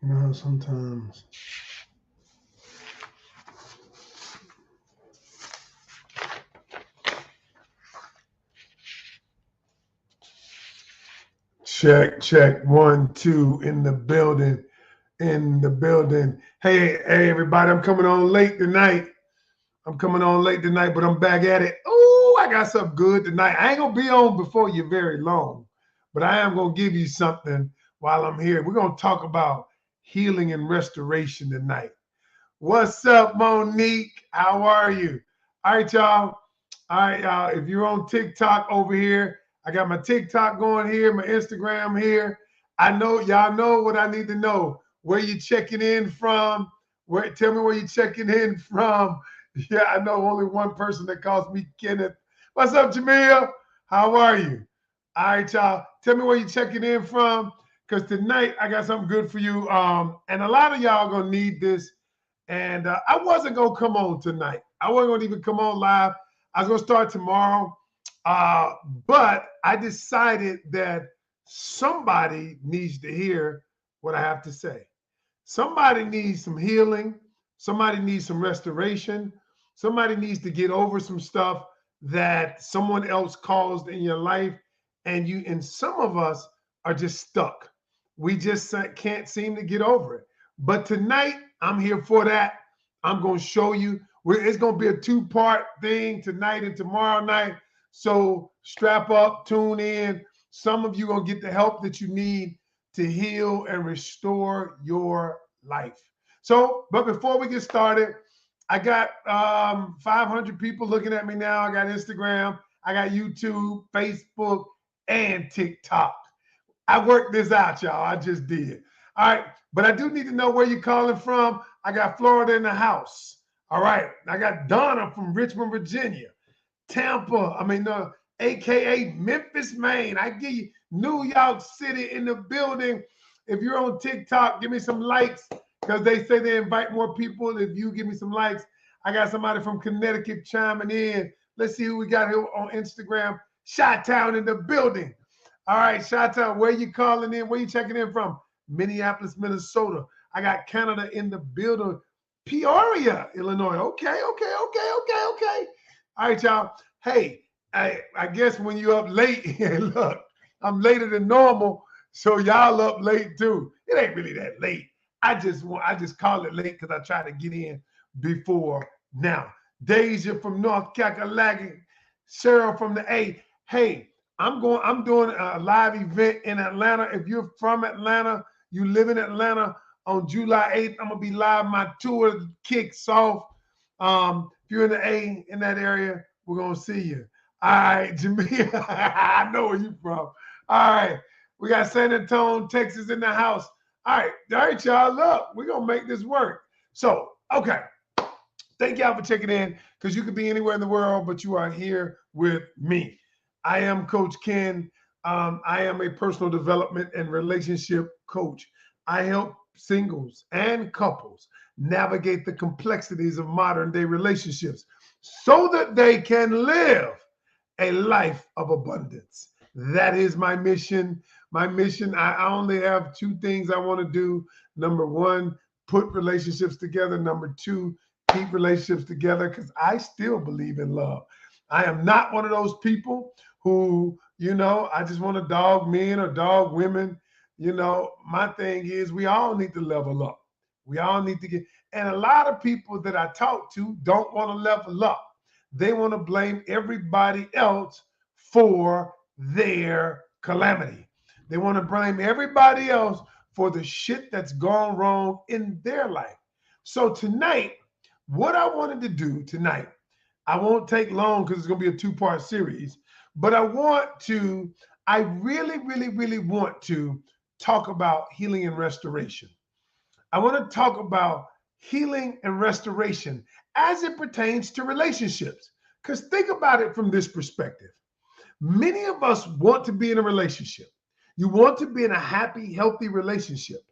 Sometimes. Check, check. 1, 2 in the building. In the building. Hey, everybody. I'm coming on late tonight. But I'm back at it. Oh, I got something good tonight. I ain't gonna be on before you very long, but I am gonna give you something while I'm here. We're gonna talk about healing and restoration tonight. What's up, Monique? How are you? All right, y'all. All right, y'all. If you're on TikTok over here, I got my TikTok going here, my Instagram here. I know y'all know what I need to know. Where you checking in from? Tell me where you checking in from. Yeah, I know only one person that calls me Kenneth. What's up, Jamil? How are you? All right, y'all. Tell me where you checking in from. Because tonight I got something good for you. And a lot of y'all gonna need this. And I wasn't going to come on tonight. I wasn't going to even come on live. I was going to start tomorrow. But I decided that somebody needs to hear what I have to say. Somebody needs some healing. Somebody needs some restoration. Somebody needs to get over some stuff that someone else caused in your life. And some of us are just stuck. We just can't seem to get over it. But tonight, I'm here for that. I'm going to show you. It's going to be a two-part thing tonight and tomorrow night. So strap up, tune in. Some of you going to get the help that you need to heal and restore your life. So, but before we get started, I got 500 people looking at me now. I got Instagram, I got YouTube, Facebook, and TikTok. I worked this out, y'all. I just did. All right. But I do need to know where you're calling from. I got Florida in the house. All right. I got Donna from Richmond, Virginia. Tampa, AKA Memphis, Maine. I give you New York City in the building. If you're on TikTok, give me some likes because they say they invite more people. If you give me some likes, I got somebody from Connecticut chiming in. Let's see who we got here on Instagram. Chi-Town in the building. All right, Chi-Town, where you calling in? Where you checking in from? Minneapolis, Minnesota. I got Canada in the building. Peoria, Illinois. Okay. All right, y'all. Hey, I guess when you're up late, look, I'm later than normal, so y'all up late too. It ain't really that late. I just call it late because I try to get in before now. Deja from North Carolina, Cheryl from the A. Hey, I'm doing a live event in Atlanta. If you're from Atlanta, you live in Atlanta, on July 8th, I'm gonna be live. My tour kicks off. If you're in the A in that area, we're gonna see you. All right, Jamia, I know where you from. All right, we got San Antonio, Texas in the house. All right, y'all. Look, we're gonna make this work. So, okay. Thank y'all for checking in because you could be anywhere in the world, but you are here with me. I am Coach Ken. I am a personal development and relationship coach. I help singles and couples navigate the complexities of modern day relationships so that they can live a life of abundance. That is my mission. My mission, I only have two things I want to do. Number one, put relationships together. Number two, keep relationships together because I still believe in love. I am not one of those people who, I just want to dog men or dog women. My thing is we all need to level up. We all need to and a lot of people that I talk to don't want to level up. They want to blame everybody else for their calamity. They want to blame everybody else for the shit that's gone wrong in their life. So tonight, what I wanted to do tonight, I won't take long because it's going to be a two-part series, but I really, really, really want to talk about healing and restoration. I want to talk about healing and restoration as it pertains to relationships. Because think about it from this perspective. Many of us want to be in a relationship. You want to be in a happy, healthy relationship.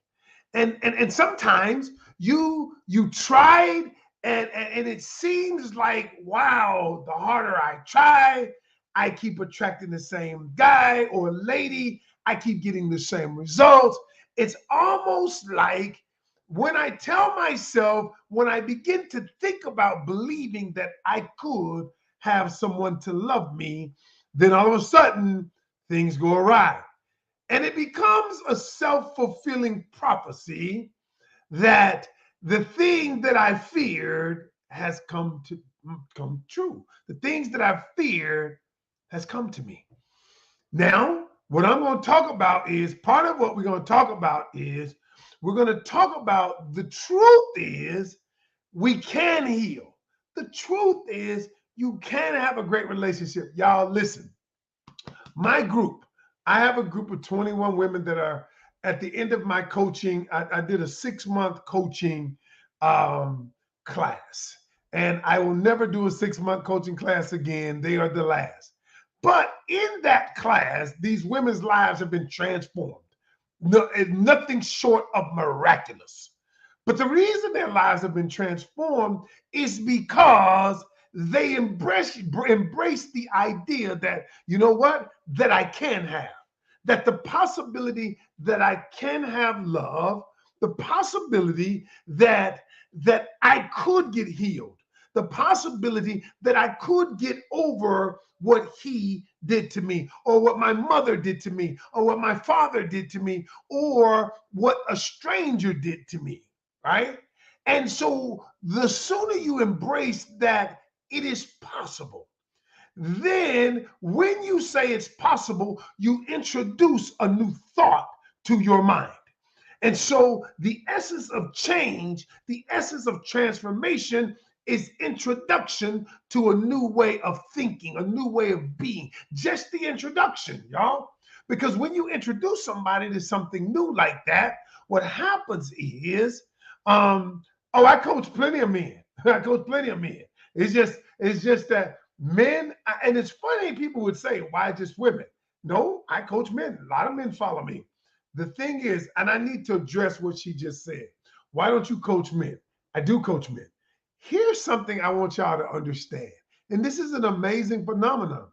And sometimes you tried and it seems like, wow, the harder I try, I keep attracting the same guy or lady. I keep getting the same results. It's almost like when I tell myself, when I begin to think about believing that I could have someone to love me, then all of a sudden things go awry. And it becomes a self-fulfilling prophecy that the thing that I feared has come true. The things that I feared has come to me. Now, what I'm going to talk about is part of what we're going to talk about is we're going to talk about the truth is we can heal. The truth is you can have a great relationship. Y'all listen. My group, I have a group of 21 women that are at the end of my coaching. I did a 6-month coaching um, class, and I will never do a 6-month coaching class again. They are the last. But in that class, these women's lives have been transformed. No, nothing short of miraculous. But the reason their lives have been transformed is because they embrace the idea that, you know what, that I can have, that the possibility that I can have love, the possibility that I could get healed, the possibility that I could get over what he did to me, or what my mother did to me, or what my father did to me, or what a stranger did to me, right? And so the sooner you embrace that it is possible, then when you say it's possible, you introduce a new thought to your mind. And so the essence of change, the essence of transformation is introduction to a new way of thinking, a new way of being. Just the introduction, y'all. Because when you introduce somebody to something new like that, what happens is, oh, I coach plenty of men. I coach plenty of men. It's just that men, and it's funny, people would say, why just women? No, I coach men. A lot of men follow me. The thing is, and I need to address what she just said. Why don't you coach men? I do coach men. Here's something I want y'all to understand. And this is an amazing phenomenon.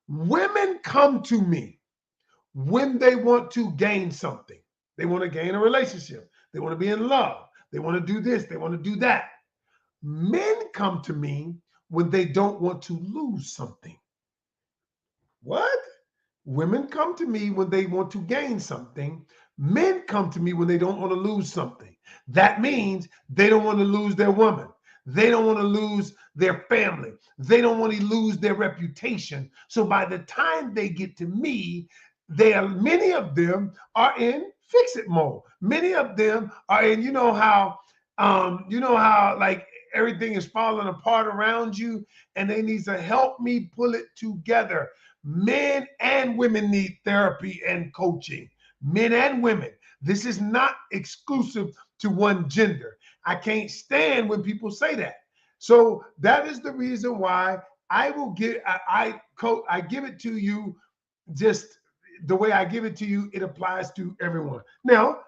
Women come to me when they want to gain something. They want to gain a relationship. They want to be in love. They want to do this. They want to do that. Men come to me when they don't want to lose something. What? Women come to me when they want to gain something. Men come to me when they don't want to lose something. That means they don't want to lose their woman. They don't want to lose their family. They don't want to lose their reputation. So by the time they get to me, many of them are in fix it mode. Many of them are in, like everything is falling apart around you and they need to help me pull it together. Men and women need therapy and coaching. Men and women. This is not exclusive to one gender. I can't stand when people say that. So that is the reason why I will give I give it to you just the way I give it to you. It applies to everyone. Now,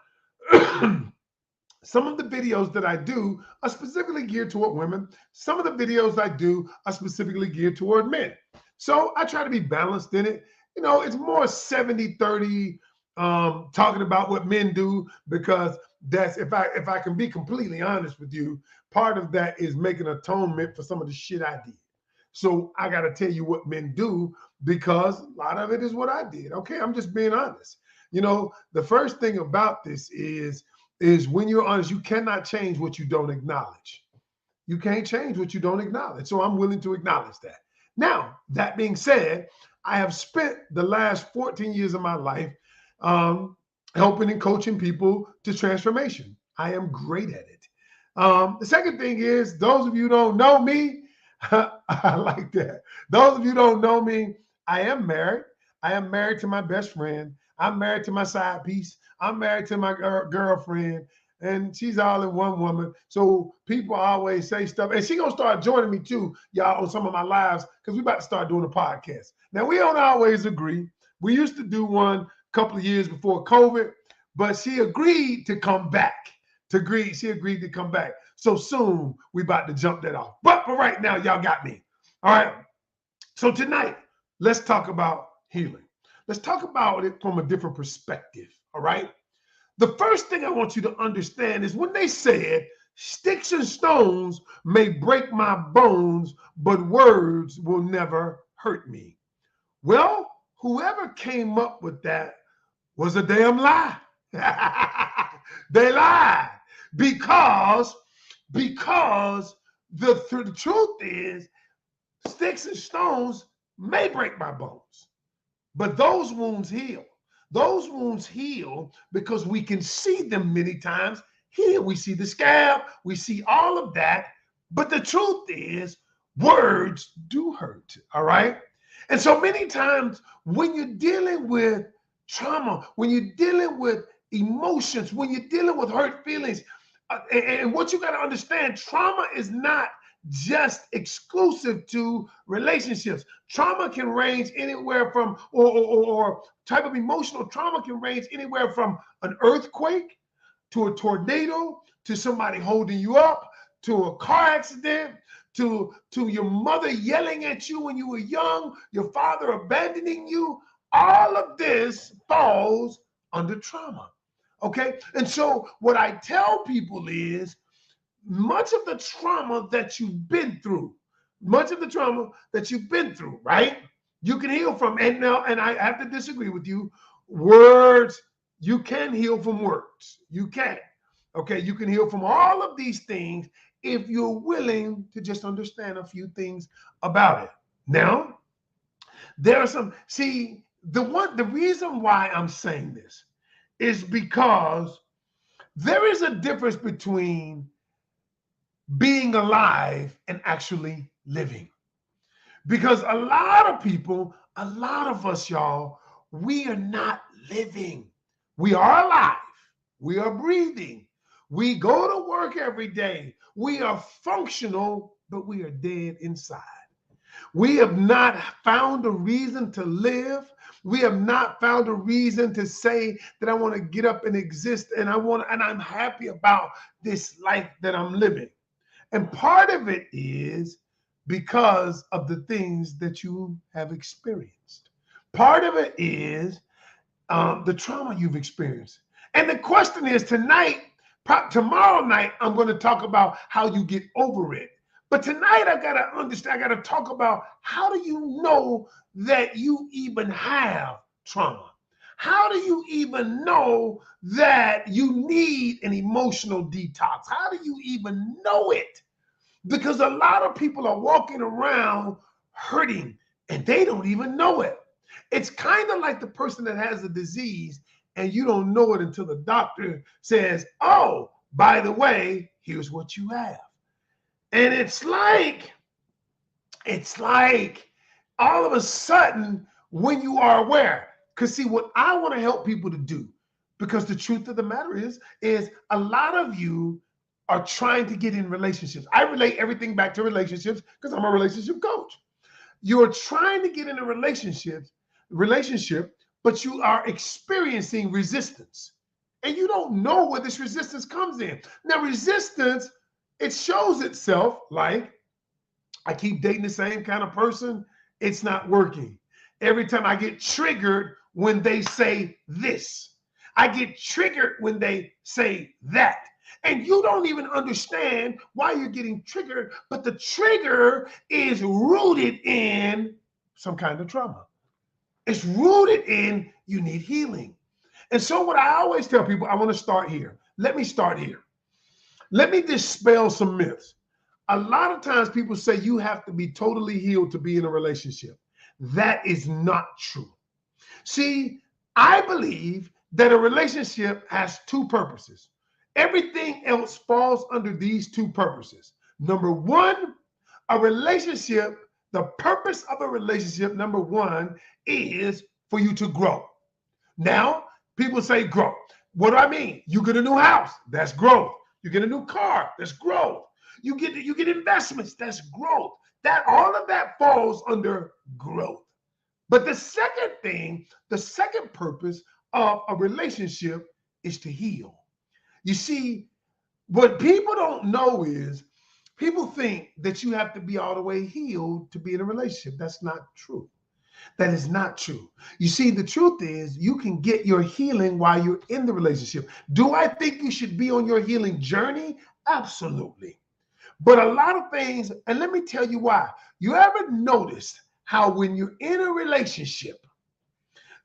some of the videos that I do are specifically geared toward women. Some of the videos I do are specifically geared toward men. So I try to be balanced in it. It's more 70-30 talking about what men do, because that's, if I can be completely honest with you, part of that is making atonement for some of the shit I did. So I got to tell you what men do, because a lot of it is what I did. Okay, I'm just being honest. The first thing about this is when you're honest, you cannot change what you don't acknowledge. You can't change what you don't acknowledge. So I'm willing to acknowledge that. Now, that being said, I have spent the last 14 years of my life helping and coaching people to transformation. I am great at it. The second thing is, those of you who don't know me, I like that. Those of you who don't know me, I am married. I am married to my best friend. I'm married to my side piece. I'm married to my girlfriend, and she's all in one woman. So people always say stuff, and she gonna start joining me too, y'all, on some of my lives, because we about to start doing a podcast. Now, we don't always agree. We used to do one a couple of years before COVID, but she agreed to come back. She agreed to come back. So soon we about to jump that off. But for right now, y'all got me. All right. So tonight, let's talk about healing. Let's talk about it from a different perspective. All right. The first thing I want you to understand is when they said, sticks and stones may break my bones, but words will never hurt me. Well, whoever came up with that was a damn lie. They lied because the truth is sticks and stones may break my bones, but those wounds heal. Those wounds heal because we can see them many times. Here we see the scab, we see all of that. But the truth is, words do hurt. All right. And so many times when you're dealing with trauma, when you're dealing with emotions, when you're dealing with hurt feelings, and what you got to understand, trauma is not just exclusive to relationships. Trauma can range anywhere from, or type of emotional trauma can range anywhere from an earthquake to a tornado, to somebody holding you up, to a car accident, to your mother yelling at you when you were young, your father abandoning you. All of this falls under trauma. Okay. And so what I tell people is, much of the trauma that you've been through, right? You can heal from. And now, and I have to disagree with you. Words, you can heal from words. You can. Okay. You can heal from all of these things if you're willing to just understand a few things about it. Now, there are some, see, the reason why I'm saying this is because there is a difference between being alive and actually living. Because a lot of people, a lot of us, y'all, we are not living. We are alive. We are breathing. We go to work every day. We are functional, but we are dead inside. We have not found a reason to live. We have not found a reason to say that I want to get up and exist, and I'm happy about this life that I'm living. And part of it is because of the things that you have experienced. Part of it is the trauma you've experienced. And the question is tonight, tomorrow night, I'm going to talk about how you get over it. But tonight, I got to understand, I got to talk about how do you know that you even have trauma? How do you even know that you need an emotional detox? How do you even know it? Because a lot of people are walking around hurting and they don't even know it. It's kind of like the person that has a disease and you don't know it until the doctor says, oh, by the way, here's what you have. And it's like all of a sudden when you are aware, because see, what I want to help people to do, because the truth of the matter is a lot of you are trying to get in relationships. I relate everything back to relationships because I'm a relationship coach. You're trying to get in a relationship, but you are experiencing resistance. And you don't know where this resistance comes in. Now, resistance, it shows itself like, I keep dating the same kind of person, it's not working. Every time I get triggered when they say this, I get triggered when they say that. And you don't even understand why you're getting triggered, but the trigger is rooted in some kind of trauma. It's rooted in you need healing. And so what I always tell people, I want to start here. Let me start here. Let me dispel some myths. A lot of times people say you have to be totally healed to be in a relationship. That is not true. See, I believe that a relationship has two purposes. Everything else falls under these two purposes. Number one, a relationship, the purpose of a relationship, number one, is for you to grow. Now, people say grow. What do I mean? You get a new house, that's growth. You get a new car, that's growth. You get investments, that's growth. That all of that falls under growth. But the second thing, the second purpose of a relationship is to heal. You see, what people don't know is people think that you have to be all the way healed to be in a relationship. That's not true. That is not true. You see, the truth is you can get your healing while you're in the relationship. Do I think you should be on your healing journey? Absolutely. But a lot of things, and let me tell you why. You ever noticed how when you're in a relationship,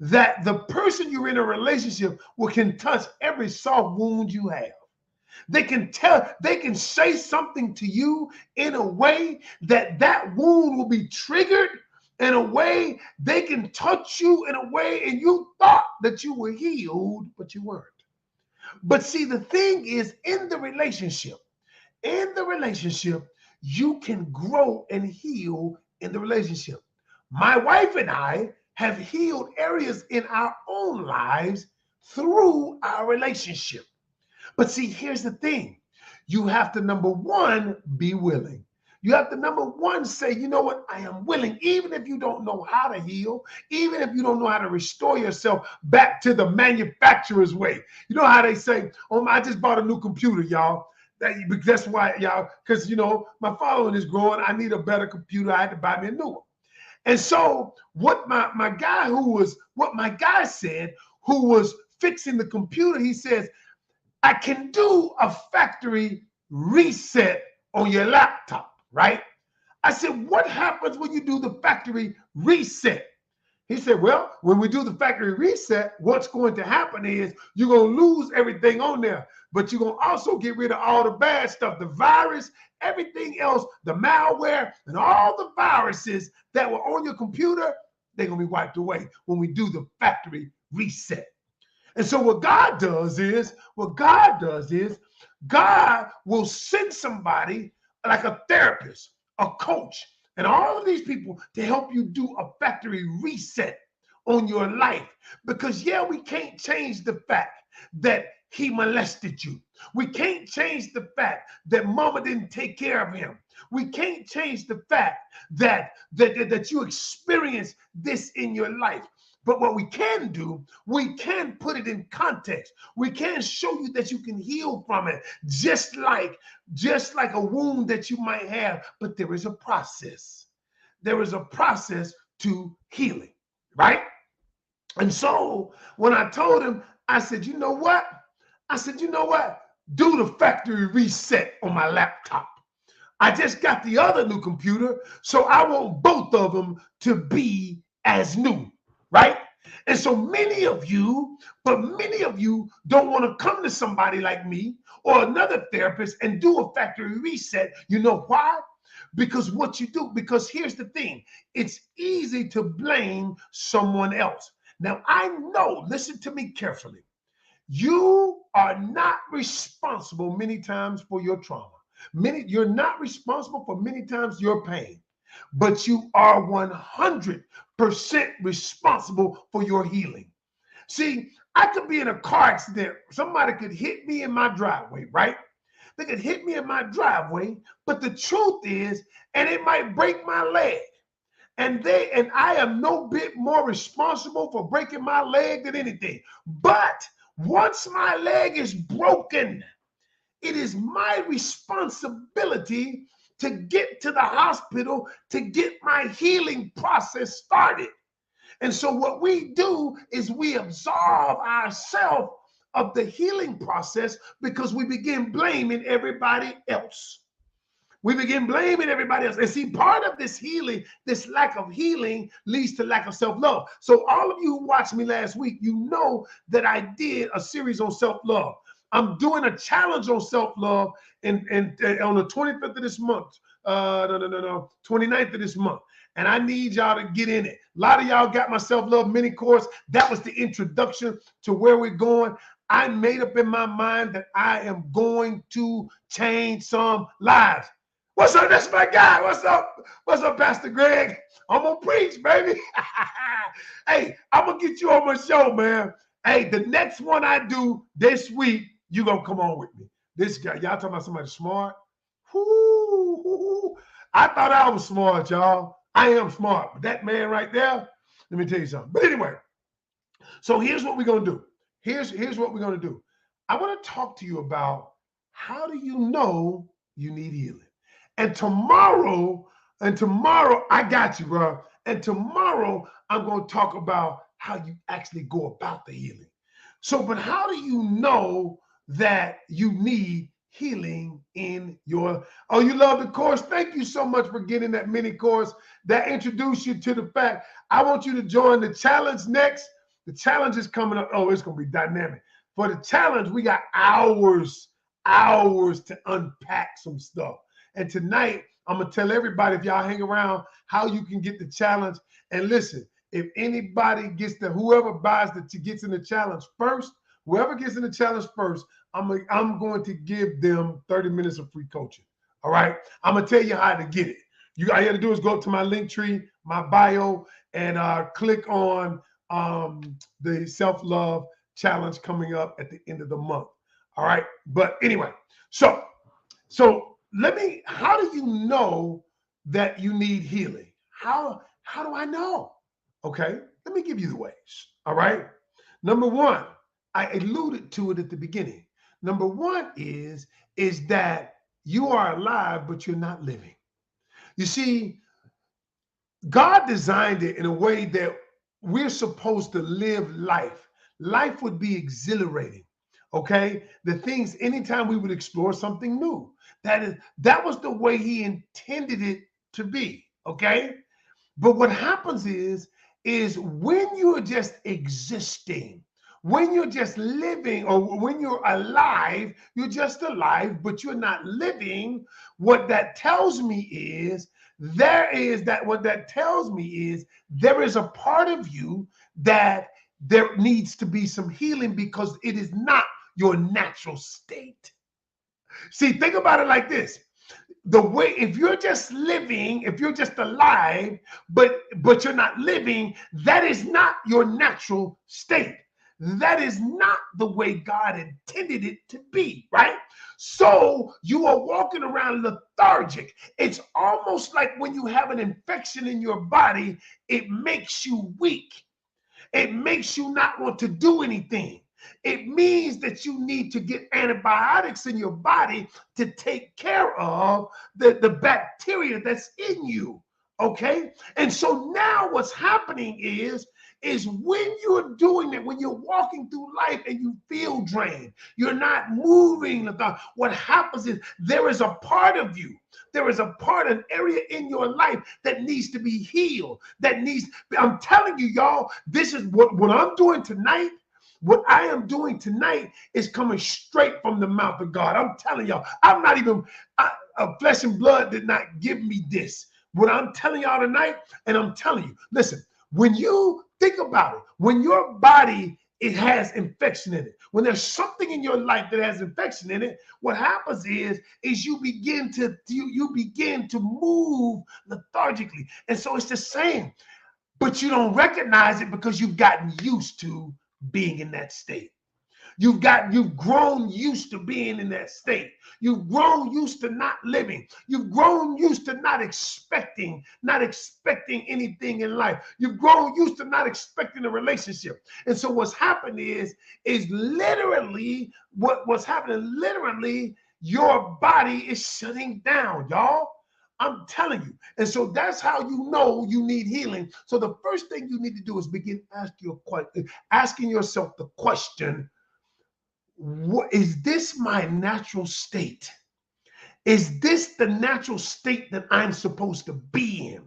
that the person you're in a relationship will can touch every soft wound you have. They can say something to you in a way that that wound will be triggered in a way they can touch you in a way and you thought that you were healed, but you weren't. But see, the thing is in the relationship, you can grow and heal in the relationship. My wife and I have healed areas in our own lives through our relationship. But see, here's the thing. You have to, number one, be willing. You have to, number one, say, you know what? I am willing, even if you don't know how to heal, even if you don't know how to restore yourself back to the manufacturer's way. You know how they say, oh, I just bought a new computer, y'all. That's why, y'all, because, you know, my following is growing. I need a better computer. I had to buy me a new one. And so what my guy said, who was fixing the computer, he says, I can do a factory reset on your laptop, right? I said, what happens when you do the factory reset? He said, well, when we do the factory reset, what's going to happen is you're going to lose everything on there, but you're going to also get rid of all the bad stuff, the virus, everything else, the malware, and all the viruses that were on your computer, they're going to be wiped away when we do the factory reset. And so what God does is God will send somebody like a therapist, a coach, and all of these people to help you do a factory reset on your life. Because yeah, we can't change the fact that he molested you. We can't change the fact that mama didn't take care of him. We can't change the fact that you experienced this in your life. But what we can do, we can put it in context. We can show you that you can heal from it, just like a wound that you might have. But there is a process. There is a process to healing, right? And so when I told him, I said, you know what? Do the factory reset on my laptop. I just got the other new computer, so I want both of them to be as new, right? And so many of you don't want to come to somebody like me or another therapist and do a factory reset. You know why? Because here's the thing, it's easy to blame someone else. Now, I know, listen to me carefully. You are not responsible many times for your trauma. You're not responsible for many times your pain, but you are 100% responsible for your healing. See, I could be in a car accident. Somebody could hit me in my driveway, right? They could hit me in my driveway, but the truth is, and it might break my leg. And I am no bit more responsible for breaking my leg than anything. But once my leg is broken, it is my responsibility to get to the hospital to get my healing process started. And so what we do is we absolve ourselves of the healing process because we begin blaming everybody else. We begin blaming everybody else. And see, part of this healing, this lack of healing, leads to lack of self-love. So all of you who watched me last week, you know that I did a series on self-love. I'm doing a challenge on self-love on the 25th of this month. 29th of this month. And I need y'all to get in it. A lot of y'all got my self-love mini course. That was the introduction to where we're going. I made up in my mind that I am going to change some lives. What's up? That's my guy. What's up? What's up, Pastor Greg? I'm gonna preach, baby. Hey, I'm gonna get you on my show, man. Hey, the next one I do this week, you gonna come on with me. This guy, y'all talking about somebody smart? Whoo, I thought I was smart, y'all. I am smart, but that man right there, let me tell you something. But anyway, so here's what we're gonna do. Here's what we're gonna do. I want to talk to you about how do you know you need healing. And tomorrow, I got you, bro. And tomorrow, I'm going to talk about how you actually go about the healing. So, but how do you know that you need healing in your, oh, you love the course? Thank you so much for getting that mini course that introduced you to the fact. I want you to join the challenge next. The challenge is coming up. Oh, it's going to be dynamic. For the challenge, we got hours to unpack some stuff. And tonight, I'm going to tell everybody, if y'all hang around, how you can get the challenge. And listen, if anybody gets whoever gets in the challenge first, whoever gets in the challenge first, I'm going to give them 30 minutes of free coaching. All right. I'm going to tell you how to get it. All you got to do is go to my link tree, my bio, and click on the self-love challenge coming up at the end of the month. All right. But anyway, so how do you know that you need healing? How do I know? Okay, let me give you the ways. All right. Number one, I alluded to it at the beginning. Number one is that you are alive, but you're not living. You see, God designed it in a way that we're supposed to live life. Life would be exhilarating. Okay. The things, anytime we would explore something new, that was the way he intended it to be. Okay. But what happens is when you're just existing, when you're just living, or when you're alive, you're just alive, but you're not living. What that tells me is there is a part of you that there needs to be some healing because it is not your natural state. See, think about it like this. The way, if you're just living, if you're just alive, but you're not living, that is not your natural state. That is not the way God intended it to be, right? So you are walking around lethargic. It's almost like when you have an infection in your body, it makes you weak. It makes you not want to do anything. It means that you need to get antibiotics in your body to take care of the bacteria that's in you. Okay. And so now what's happening is when you're doing it, when you're walking through life and you feel drained, you're not moving. What happens is there is a part of you, there is a part, an area in your life that needs to be healed. I'm telling you, y'all, this is what I'm doing tonight. What I am doing tonight is coming straight from the mouth of God. I'm telling y'all, I'm not even, flesh and blood did not give me this. What I'm telling y'all tonight, and I'm telling you, listen, when you think about it, when your body, it has infection in it, when there's something in your life that has infection in it, what happens is you begin to move lethargically. And so it's the same, but you don't recognize it because you've gotten used to being in that state. You've grown used to being in that state. You've grown used to not living. You've grown used to not expecting anything in life. You've grown used to not expecting a relationship. And so what's happened is literally what's happening, literally your body is shutting down, y'all. I'm telling you. And so that's how you know you need healing. So the first thing you need to do is begin asking yourself the question, what is this my natural state? Is this the natural state that I'm supposed to be in?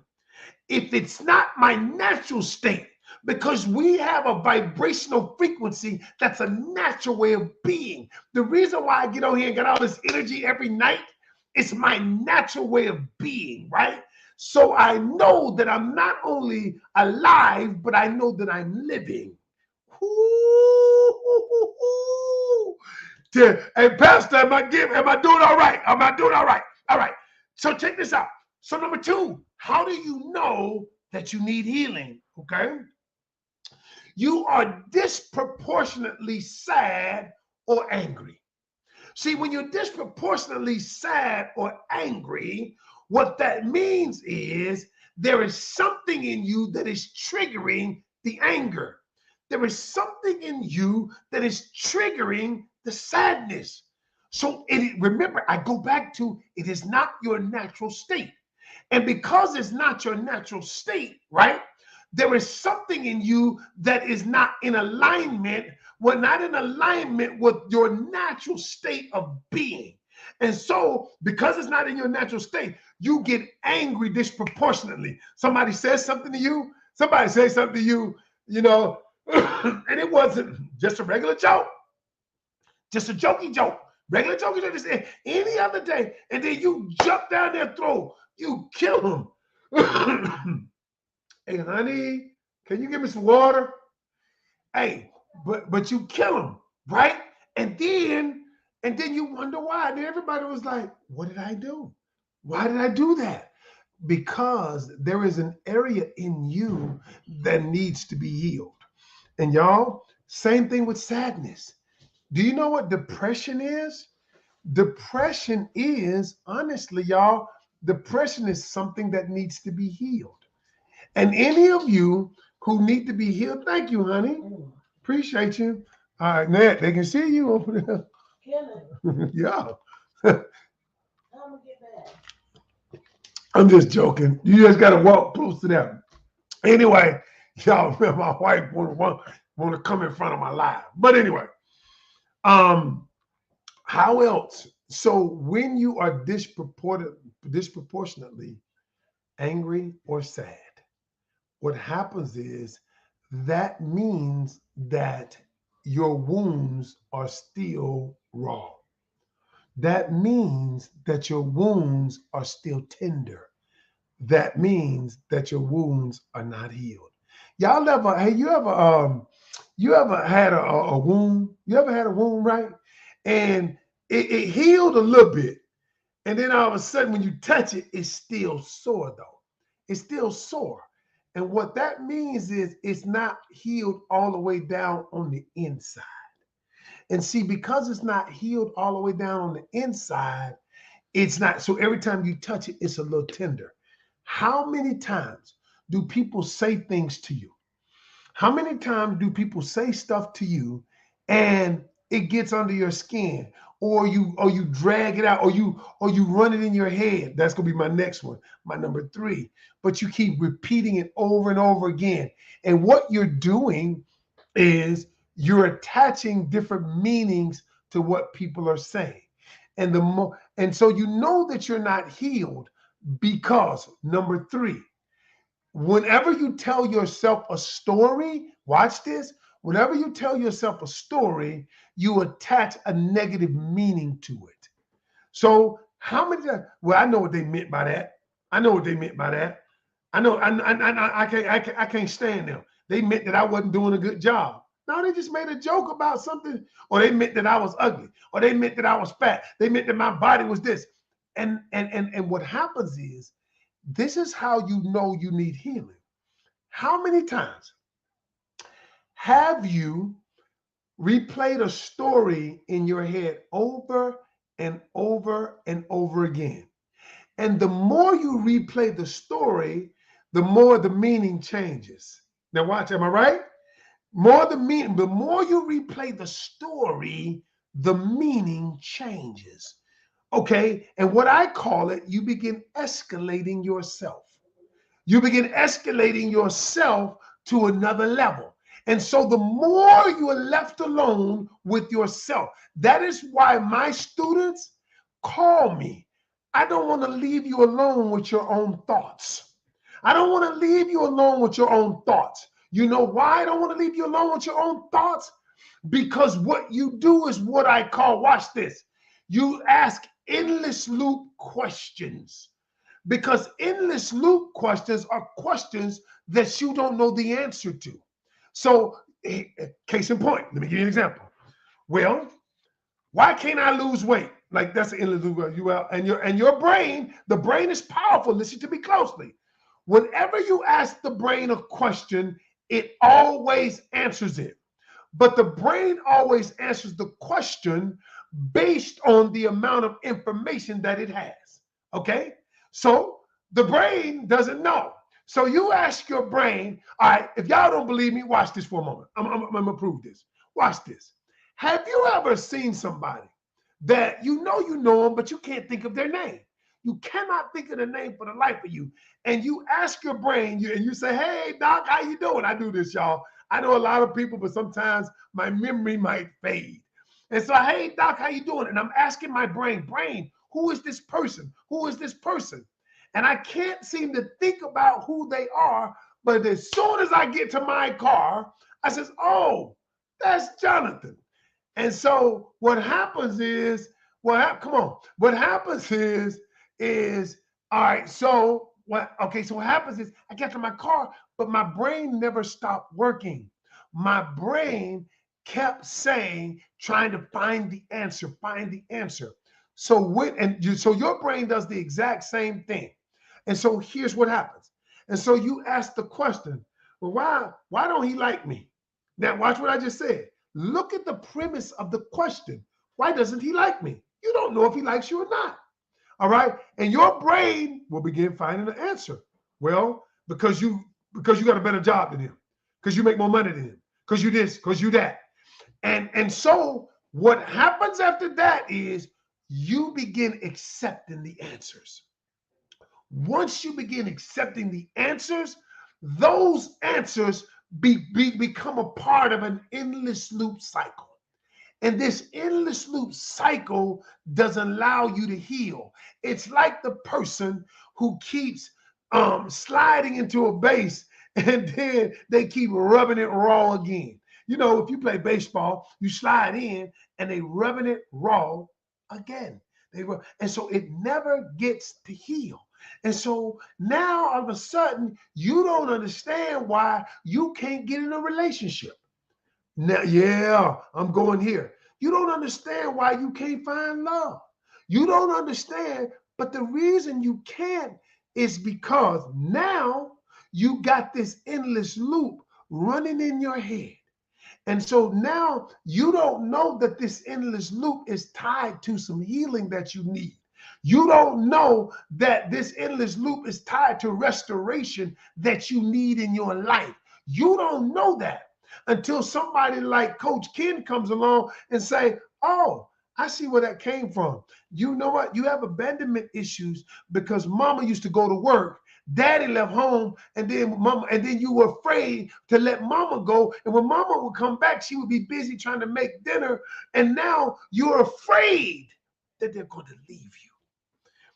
If it's not my natural state, because we have a vibrational frequency that's a natural way of being. The reason why I get on here and get all this energy every night, it's my natural way of being, right? So I know that I'm not only alive, but I know that I'm living. Hey, Pastor, am I doing all right? Am I doing all right? All right. So check this out. So number two, how do you know that you need healing? Okay. You are disproportionately sad or angry. See, when you're disproportionately sad or angry, what that means is there is something in you that is triggering the anger. There is something in you that is triggering the sadness. So remember, I go back to, it is not your natural state. And because it's not your natural state, right? There is something in you that is not in alignment, well, not in alignment with your natural state of being. And so, because it's not in your natural state, you get angry disproportionately. Somebody says something to you, somebody says something to you, you know, and it wasn't just a regular joke, just a jokey joke, regular jokey joke, just any other day, and then you jump down their throat, you kill them. Hey, honey, can you give me some water? Hey, but you kill them, right? And then you wonder why. And everybody was like, what did I do? Why did I do that? Because there is an area in you that needs to be healed. And y'all, same thing with sadness. Do you know what depression is? Depression is, honestly, y'all, depression is something that needs to be healed. And any of you who need to be healed, thank you, honey. Appreciate you. All right, Nat, they can see you over there. Yeah. I'm just joking. You just got to walk close to them. Anyway, y'all remember my wife want to come in front of my live. But anyway, how else? So when you are disproportionately angry or sad, what happens is that means that your wounds are still raw. That means that your wounds are still tender. That means that your wounds are not healed. Y'all ever, hey, you ever had a wound? You ever had a wound, right? And it healed a little bit. And then all of a sudden, when you touch it, it's still sore though. It's still sore. And what that means is it's not healed all the way down on the inside. And see, because it's not healed all the way down on the inside, it's not. So every time you touch it, it's a little tender. How many times do people say things to you? How many times do people say stuff to you and it gets under your skin, or you drag it out, or you run it in your head? That's gonna be my next one, my number 3. But you keep repeating it over and over again. And what you're doing is you're attaching different meanings to what people are saying. And so you know that you're not healed because number 3, whenever you tell yourself a story, watch this. Whenever you tell yourself a story, you attach a negative meaning to it. So how many times? Well, I know what they meant by that. I know what they meant by that. I know. I can't stand them. They meant that I wasn't doing a good job. No, they just made a joke about something, or they meant that I was ugly, or they meant that I was fat. They meant that my body was this. And what happens is, this is how you know you need healing. How many times have you replayed a story in your head over and over and over again? And the more you replay the story, the more the meaning changes. Now watch, am I right? The more you replay the story, the meaning changes. Okay? And what I call it, you begin escalating yourself. You begin escalating yourself to another level. And so the more you are left alone with yourself, that is why my students call me. I don't want to leave you alone with your own thoughts. I don't want to leave you alone with your own thoughts. You know why I don't want to leave you alone with your own thoughts? Because what you do is what I call, watch this, you ask endless loop questions. Because endless loop questions are questions that you don't know the answer to. So, case in point, let me give you an example. Well, why can't I lose weight? Like that's an endless loop. And your brain, the brain is powerful. Listen to me closely. Whenever you ask the brain a question, it always answers it. But the brain always answers the question based on the amount of information that it has. Okay? So the brain doesn't know. So you ask your brain, all right, if y'all don't believe me, watch this for a moment. I'm going to prove this. Watch this. Have you ever seen somebody that you know them, but you can't think of their name? You cannot think of the name for the life of you. And you ask your brain, and you say, hey, doc, how you doing? I do this, y'all. I know a lot of people, but sometimes my memory might fade. And so, hey, doc, how you doing? And I'm asking my brain, who is this person? Who is this person? And I can't seem to think about who they are. But as soon as I get to my car, I says, oh, that's Jonathan. And so what happens is, come on. What happens is, all right, so so what happens is I get to my car, but my brain never stopped working. My brain kept saying, trying to find the answer, find the answer. So your brain does the exact same thing. And so here's what happens. And so you ask the question, well, why don't he like me? Now watch what I just said. Look at the premise of the question. Why doesn't he like me? You don't know if he likes you or not. All right. And your brain will begin finding the answer. Well, because you got a better job than him, because you make more money than him, because you this, because you that. And so what happens after that is you begin accepting the answers. Once you begin accepting the answers, those answers become a part of an endless loop cycle. And this endless loop cycle doesn't allow you to heal. It's like the person who keeps sliding into a base and then they keep rubbing it raw again. You know, if you play baseball, you slide in and they rubbing it raw again. And so it never gets to heal. And so now all of a sudden, you don't understand why you can't get in a relationship. Now, yeah, I'm going here. You don't understand why you can't find love. You don't understand, but the reason you can't is because now you got this endless loop running in your head. And so now you don't know that this endless loop is tied to some healing that you need. You don't know that this endless loop is tied to restoration that you need in your life. You don't know that until somebody like Coach Ken comes along and say, oh, I see where that came from. You know what? You have abandonment issues because mama used to go to work. Daddy left home, and then you were afraid to let mama go. And when mama would come back, she would be busy trying to make dinner. And now you're afraid that they're going to leave you.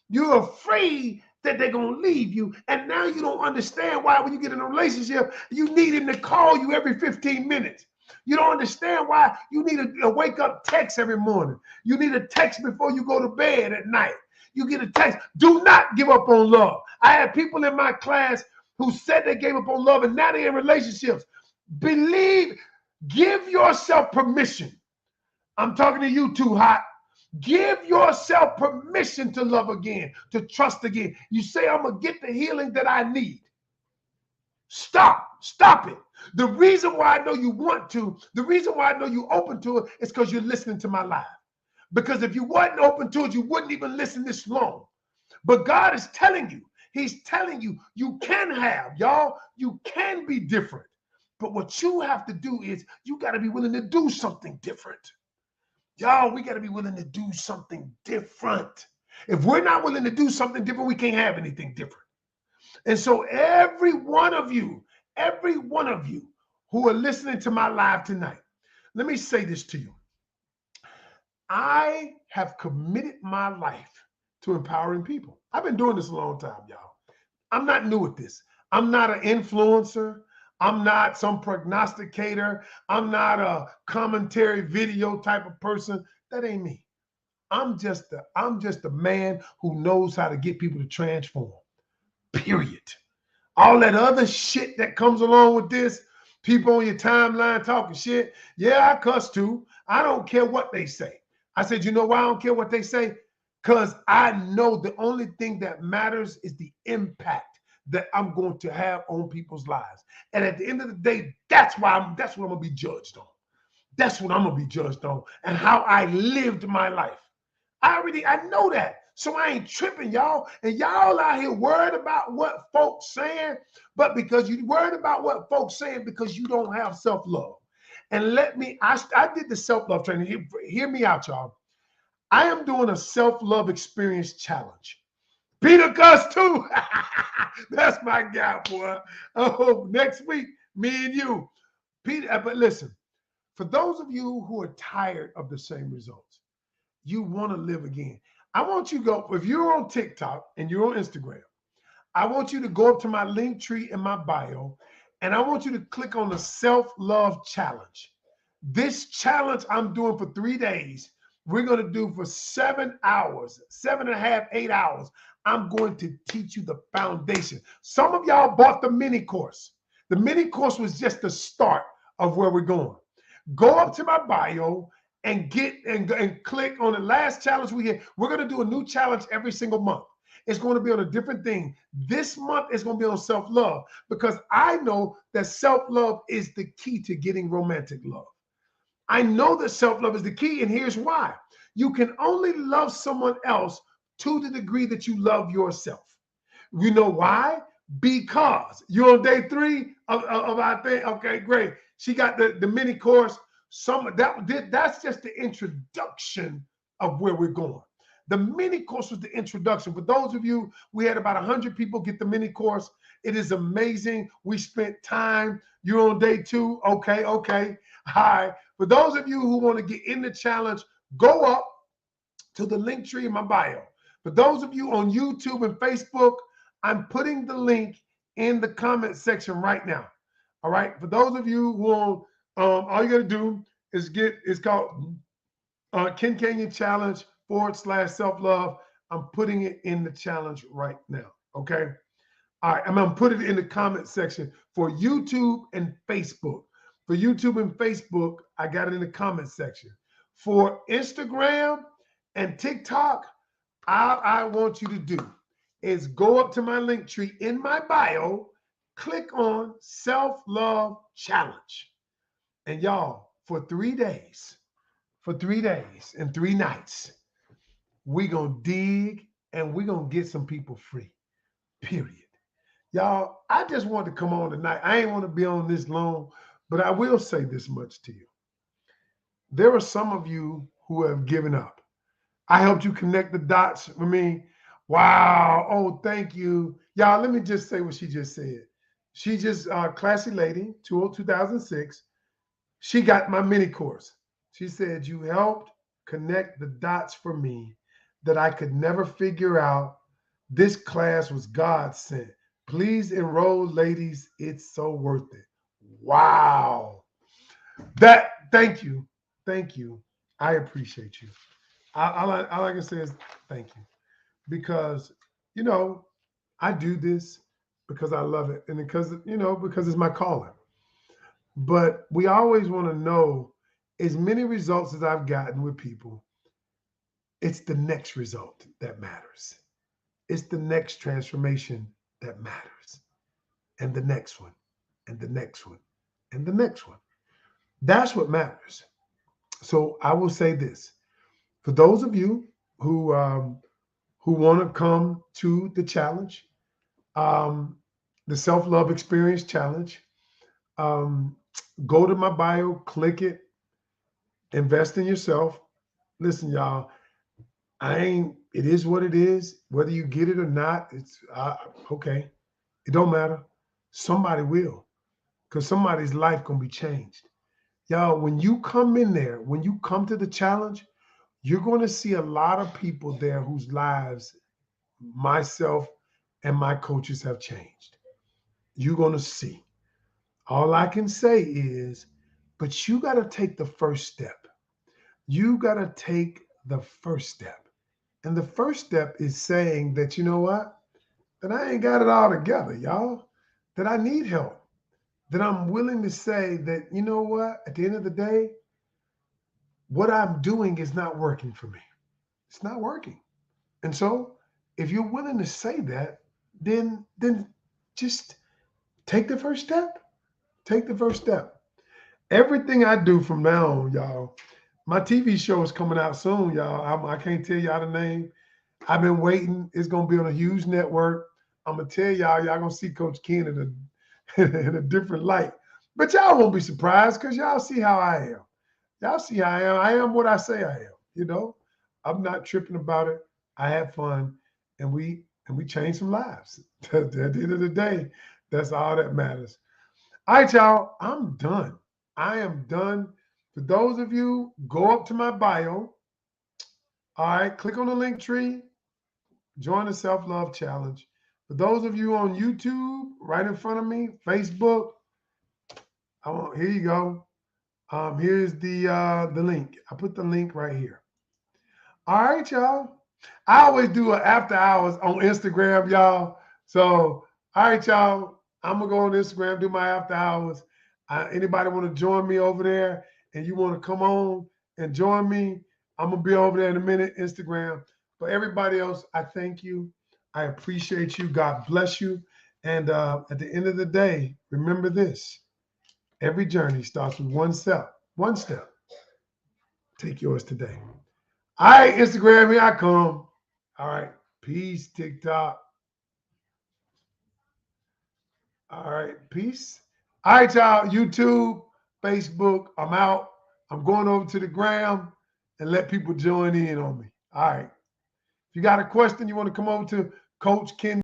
You're afraid that they're going to leave you. And now you don't understand why when you get in a relationship, you need him to call you every 15 minutes. You don't understand why you need a wake up text every morning. You need a text before you go to bed at night. You get a text. Do not give up on love. I had people in my class who said they gave up on love and now they're in relationships. Give yourself permission. I'm talking to you too, hot. Give yourself permission to love again, to trust again. You say, I'm going to get the healing that I need. Stop it. The reason why I know you want to, the reason why I know you're open to it is because you're listening to my live. Because if you wasn't open to it, you wouldn't even listen this long. But God is telling you, he's telling you, you can have, y'all, you can be different. But what you have to do is you got to be willing to do something different. Y'all, we got to be willing to do something different. If we're not willing to do something different, we can't have anything different. And so every one of you who are listening to my live tonight, let me say this to you. I have committed my life to empowering people. I've been doing this a long time, y'all. I'm not new at this. I'm not an influencer. I'm not some prognosticator. I'm not a commentary video type of person. That ain't me. I'm just a man who knows how to get people to transform. Period. All that other shit that comes along with this, people on your timeline talking shit. Yeah, I cuss too. I don't care what they say. I said, you know why I don't care what they say? Because I know the only thing that matters is the impact that I'm going to have on people's lives. And at the end of the day, that's what I'm going to be judged on. That's what I'm going to be judged on and how I lived my life. I know that. So I ain't tripping, y'all. And y'all out here worried about what folks saying, but because you worried about what folks saying because you don't have self-love. And I did the self-love training. Hear me out, y'all. I am doing a self-love experience challenge. Peter Cuss too. That's my guy, boy. Oh, next week, me and you. Peter, but listen, for those of you who are tired of the same results, you want to live again. I want you to go, if you're on TikTok and you're on Instagram, I want you to go up to my link tree in my bio, and I want you to click on the self-love challenge. This challenge I'm doing for 3 days, we're going to do for 7 hours, 7.5, 8 hours. I'm going to teach you the foundation. Some of y'all bought the mini course. The mini course was just the start of where we're going. Go up to my bio and click on the last challenge we had. We're going to do a new challenge every single month. It's going to be on a different thing. This month is going to be on self-love because I know that self-love is the key to getting romantic love. I know that self-love is the key, and here's why. You can only love someone else to the degree that you love yourself. You know why? Because you're on day 3 of our thing. Okay, great. She got the mini course. That's just the introduction of where we're going. The mini course was the introduction. For those of you, we had about 100 people get the mini course. It is amazing. We spent time. You're on day 2. Okay. Hi. For those of you who want to get in the challenge, go up to the link tree in my bio. For those of you on YouTube and Facebook, I'm putting the link in the comment section right now. All right. For those of you who want, all you got to do is it's called Kencanion Challenge /self-love. I'm putting it in the challenge right now. Okay. All right. I'm going to put it in the comment section for YouTube and Facebook. For YouTube and Facebook, I got it in the comment section. For Instagram and TikTok, I want you to do is go up to my link tree in my bio, click on self-love challenge. And y'all, for 3 days and 3 nights, we're going to dig and we're going to get some people free, period. Y'all, I just want to come on tonight. I ain't want to be on this long, but I will say this much to you. There are some of you who have given up. I helped you connect the dots with me. Wow. Oh, thank you. Y'all, let me just say what she just said. She just, classy lady, 2006. She got my mini course. She said, you helped connect the dots for me that I could never figure out. This class was God sent. Please enroll, ladies. It's so worth it. Wow. Thank you. Thank you. I appreciate you. All I can say is thank you. Because, I do this because I love it. And because it's my calling. But we always want to know as many results as I've gotten with people, it's the next result that matters. It's the next transformation that matters. And the next one, and the next one, and the next one. That's what matters. So I will say this. For those of you who want to come to the challenge, the Self-Love Experience Challenge, go to my bio, click it, invest in yourself. Listen, y'all, it is what it is. Whether you get it or not, it's okay. It don't matter. Somebody will, because somebody's life gonna be changed. Y'all, when you come in there, when you come to the challenge, you're going to see a lot of people there whose lives myself and my coaches have changed. You're going to see. All I can say is, but you got to take the first step. You got to take the first step. And the first step is saying that, you know what? That I ain't got it all together, y'all. That I need help. That I'm willing to say that, you know what? At the end of the day, what I'm doing is not working for me. It's not working. And so if you're willing to say that, then just take the first step. Take the first step. Everything I do from now on, y'all, my TV show is coming out soon, y'all. I can't tell y'all the name. I've been waiting. It's going to be on a huge network. I'm going to tell y'all going to see Coach Ken in a different light. But y'all won't be surprised because y'all see how I am. Y'all see how I am. I am what I say I am, I'm not tripping about it. I have fun. And we and we change some lives. At the end of the day, that's all that matters. All right, y'all, I'm done. I am done. For those of you, go up to my bio. All right, click on the link tree, join the Self Love Challenge. For those of you on YouTube, right in front of me, Facebook, here you go. Here's the link. I put the link right here. All right, y'all. I always do an after hours on Instagram, y'all. So, all right, y'all. I'm gonna go on Instagram, do my after hours. Anybody want to join me over there, and you want to come on and join me? I'm gonna be over there in a minute, Instagram. For everybody else, I thank you. I appreciate you. God bless you. And at the end of the day, remember this: every journey starts with one step. One step. Take yours today. All right, Instagram, here I come. All right. Peace, TikTok. All right. Peace. All right, y'all. YouTube, Facebook. I'm out. I'm going over to the gram and let people join in on me. All right. If you got a question, you want to come over to Coach Ken